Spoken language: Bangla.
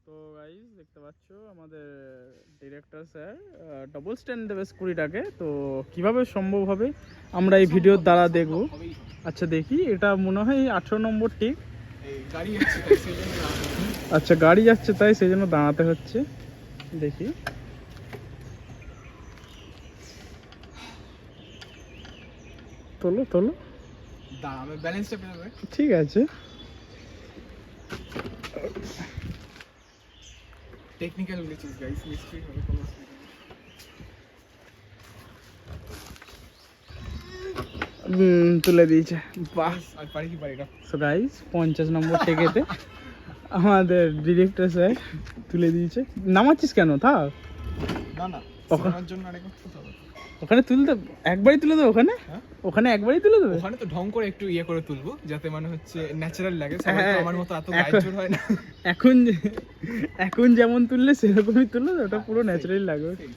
তো গাইস দেখতে পাচ্ছ আমাদের ডিরেক্টর স্যার ডবল স্ট্যান্ড দেবে স্কুটিটাকে, তো কিভাবে সম্ভব হবে আমরা এই ভিডিওর দ্বারা দেখব। আচ্ছা দেখি, এটা মনে হয় 18 নম্বর ঠিক। আচ্ছা গাড়ি যাচ্ছে তাই সেই জন্য দাঁড়াতে হচ্ছে। দেখি তোলো তোলো, ঠিক আছে। টেকনিক্যাল গ্লিচেস গাইস, নিশ্চয়ই হবে কোনো তুলে দিয়েছে, বাহ। আর পারি কি পারি না। সো গাইস 50 নম্বর টেকেতে আমাদের ডিরেক্টর স্যার তুলে দিয়েছে। নামাচ্ছিস কেন? থাক না না, ওখানে ওখানের জন্য আরেকবার করতে হবে। ওখানে তুলতে একবারই তুলে দেবো। ওখানে হ্যাঁ? ওখানে একবারই তুলে দেবে। ওখানে তো ঢং করে একটু ইয়ে করে তুলবো যাতে মানে হচ্ছে ন্যাচারাল লাগে, সবাই তো হ্যাঁ, আমার মতো এত এখন- গাইড হয় না। এখন যেমন তুললে সেরকমই তুললে, ওটা পুরো ন্যাচারালি লাগবে। সেই।